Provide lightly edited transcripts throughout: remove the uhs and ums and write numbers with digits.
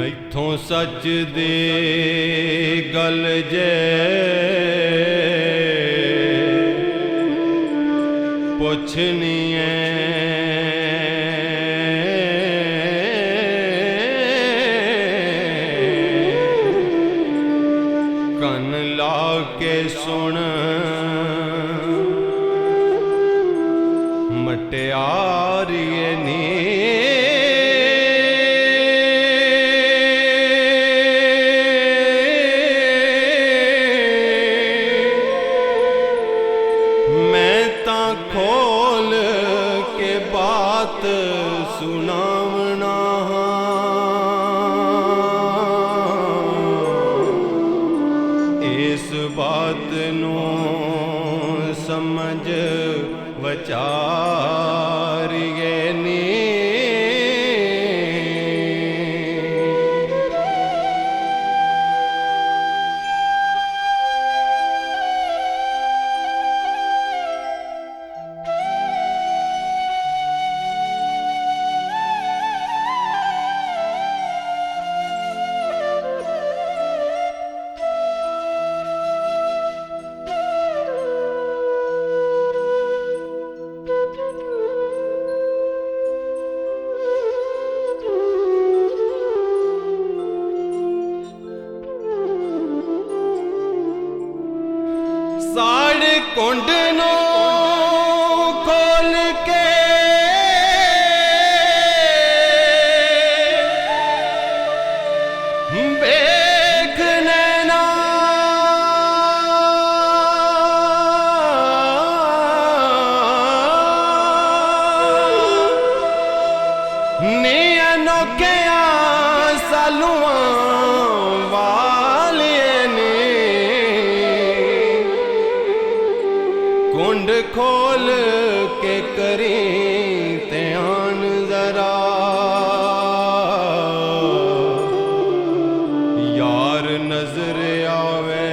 ਇੱਥੋਂ ਸੱਚ ਦੇ ਗਲ ਜੇ ਪੁੱਛਨੀ ਐ ਕੰਨ ਲਾ ਕੇ ਸੁਣ ਮਟਿਆਰੀਏ ਨੀ खोल के बात सुनावना इस बात नू समझ वचारिए नी साढ़े कुंड नो खोल के देख नैना नी अनोखिया सालुआ कुंड खोल के करी ध्यान जरा यार नजर आवे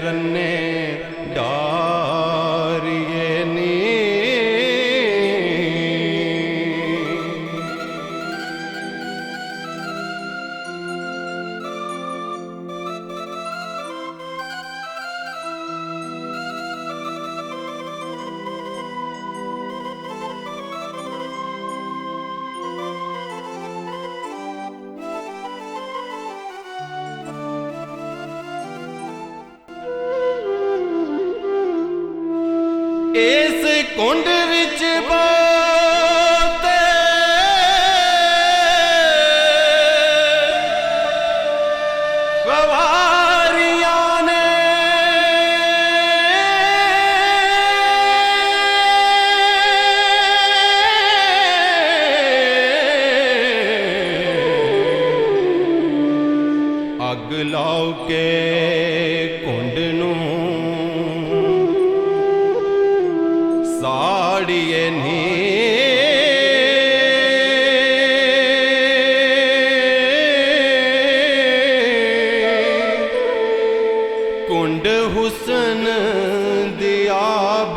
रन्ने डारिए नी इस कुंड विच बहुत सवारियां ने अग लाओ के कुंड नू साड़िए नी कुंड हुसन दी आब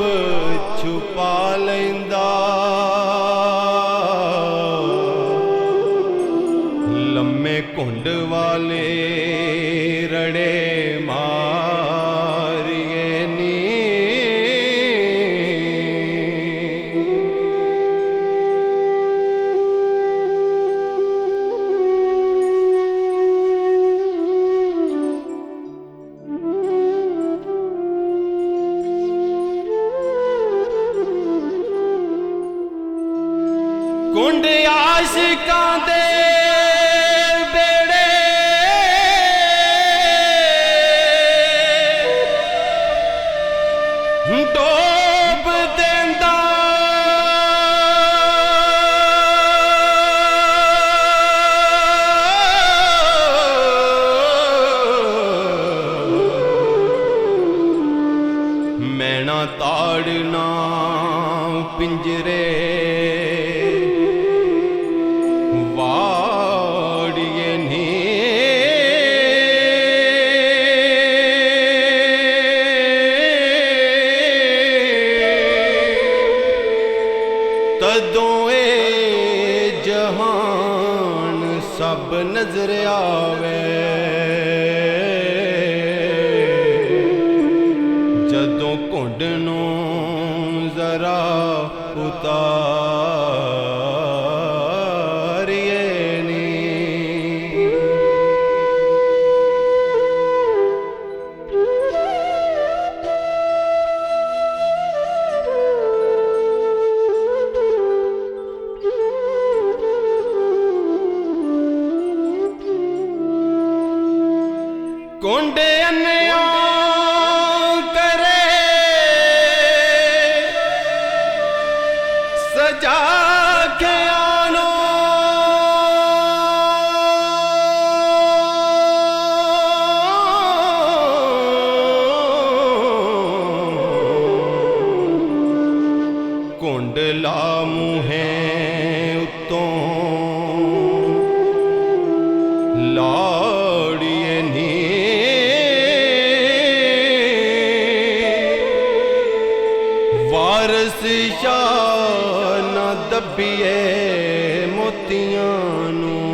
छुपा लैंदा लम्मे कुंड वाले रड़े मारिए नी कुंड आशिकां दे बेड़े डोब देंदा मैना ताड़ना पिंजरे वाड़िए नी तदों ए जहान सब ਰੂਪ ਨਜ਼ਰ ਆਵੇ। ਜਦੋਂ ਘੁੰਡ ਨੂੰ ਜ਼ਰਾ ਉਤਾਰੀਏ ਨੀ, ਘੁੰਡ ਅੰਨਿਆਂ ਕਰੇ ਸਜਾ ਕੇ ਆਨੋ, ਘੁੰਡ ਲਾ ਮੂੰਹੇ ਉੱਤੋਂ ਲਾੜੀਏ ਨੀ, ਵਾਰਸ ਸ਼ਾਹ ਨਾ ਦੱਬੀਏ ਮੋਤੀਆਂ ਨੂੰ,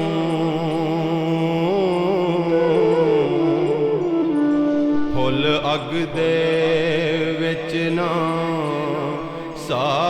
ਫੁੱਲ ਅੱਗ ਦੇ ਵਿੱਚ ਨਾ ਸਾ